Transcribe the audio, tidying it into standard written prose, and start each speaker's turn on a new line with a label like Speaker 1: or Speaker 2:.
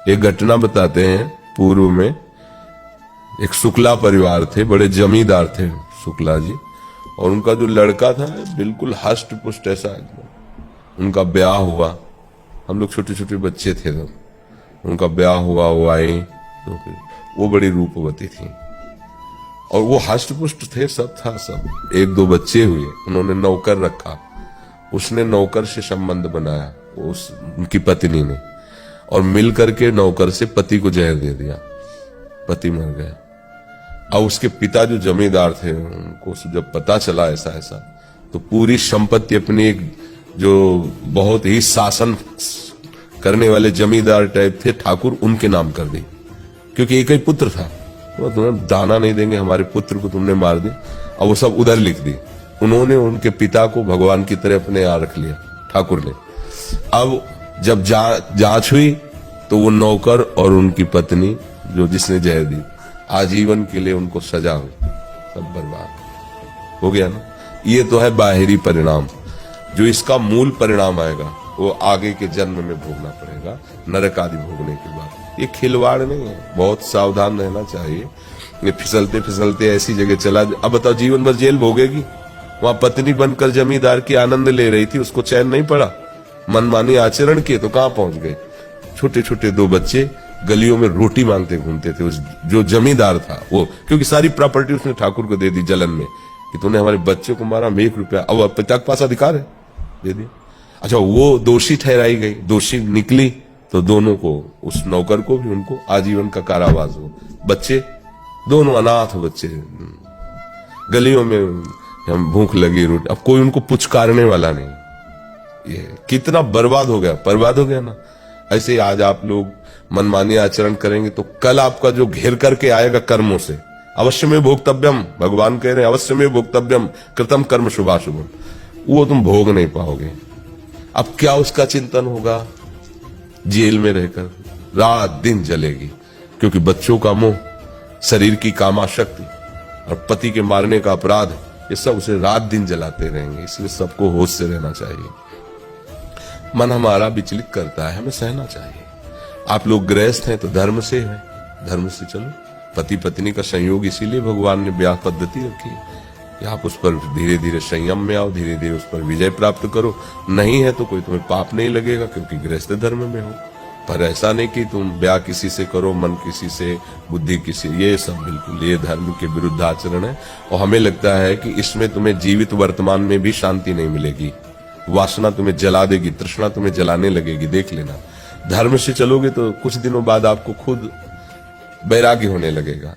Speaker 1: एक घटना बताते हैं। पूर्व में एक शुक्ला परिवार थे, बड़े जमींदार थे शुक्ला जी, और उनका जो लड़का था बिल्कुल हष्ट पुष्ट ऐसा एकदम। उनका ब्याह हुआ, हम लोग छोटे छोटे बच्चे थे तब। उनका ब्याह हुआ, वो आई तो फिर वो बड़ी रूपवती थी और वो हष्ट पुष्ट थे, सब था सब। एक दो बच्चे हुए, उन्होंने नौकर रखा, उसने नौकर से संबंध बनाया उस उनकी पत्नी ने, और मिल करके नौकर से पति को जहर दे दिया, पति मर गया। अब उसके पिता जो जमींदार थे, उनको जब पता चला ऐसा ऐसा, तो पूरी संपत्ति अपनी एक जो बहुत ही शासन करने वाले जमींदार टाइप थे ठाकुर, उनके नाम कर दी, क्योंकि एक ही पुत्र था। तो तुम्हें दाना नहीं देंगे, हमारे पुत्र को तुमने मार दिया। अब वो सब उधर लिख दी। उन्होंने उनके पिता को भगवान की तरह अपने यहाँ रख लिया ठाकुर ने। अब जब जांच हुई तो वो नौकर और उनकी पत्नी जो जिसने जहर दी, आजीवन के लिए उनको सजा हुई, सब बर्बाद हो गया ना। ये तो है बाहरी परिणाम। जो इसका मूल परिणाम आएगा वो आगे के जन्म में भोगना पड़ेगा, नरक आदि भोगने के बाद। ये खिलवाड़ नहीं है, बहुत सावधान रहना चाहिए। ये फिसलते फिसलते ऐसी जगह चला, अब बताओ जीवन भर जेल भोगेगी। वहां पत्नी बनकर जमींदार की आनंद ले रही थी, उसको चैन नहीं पड़ा, मनमानी आचरण किए तो कहां पहुंच गए। छोटे छोटे दो बच्चे गलियों में रोटी मांगते घूमते थे। उस जो जमींदार था वो, क्योंकि सारी प्रॉपर्टी उसने ठाकुर को दे दी जलन में कि तूने हमारे बच्चे को मारा, 1 रुपया, अब पिता के पास अधिकार है, दे दिया। अच्छा, वो दोषी ठहराई गई, दोषी निकली तो दोनों को, उस नौकर को भी उनको आजीवन का कारावास हो। बच्चे दोनों अनाथ बच्चे, गलियों में हम भूख लगी रोटी, अब कोई उनको पुचकारने वाला नहीं। ये कितना बर्बाद हो गया, बर्बाद हो गया ना। ऐसे ही आज आप लोग मनमानी आचरण करेंगे तो कल आपका जो घेर करके आएगा कर्मों से, अवश्य में भोक्तव्यम, भगवान कह रहे हैं अवश्य में भोक्तव्यम कृतम कर्म शुभाशुभम, वो तुम भोग नहीं पाओगे। अब क्या उसका चिंतन होगा? जेल में रहकर रात दिन जलेगी, क्योंकि बच्चों का मोह, शरीर की कामाशक्ति और पति के मारने का अपराध, ये सब उसे रात दिन जलाते रहेंगे। इसलिए सबको होश से रहना चाहिए। मन हमारा विचलित करता है, हमें सहना चाहिए। आप लोग गृहस्थ हैं तो धर्म से है, धर्म से चलो। पति पत्नी का संयोग इसीलिए भगवान ने ब्याह पद्धति रखी है कि आप उस पर धीरे धीरे संयम में आओ, धीरे धीरे उस पर विजय प्राप्त करो। नहीं है तो कोई तुम्हें पाप नहीं लगेगा, क्योंकि गृहस्थ धर्म में हो। पर ऐसा नहीं कि तुम ब्याह किसी से करो, मन किसी से, बुद्धि किसी, ये सब बिल्कुल ये धर्म के विरुद्ध आचरण है। और हमें लगता है कि इसमें तुम्हें जीवित वर्तमान में भी शांति नहीं मिलेगी, वासना तुम्हें जला देगी, तृष्णा तुम्हें जलाने लगेगी। देख लेना, धर्म से चलोगे तो कुछ दिनों बाद आपको खुद वैराग्य होने लगेगा।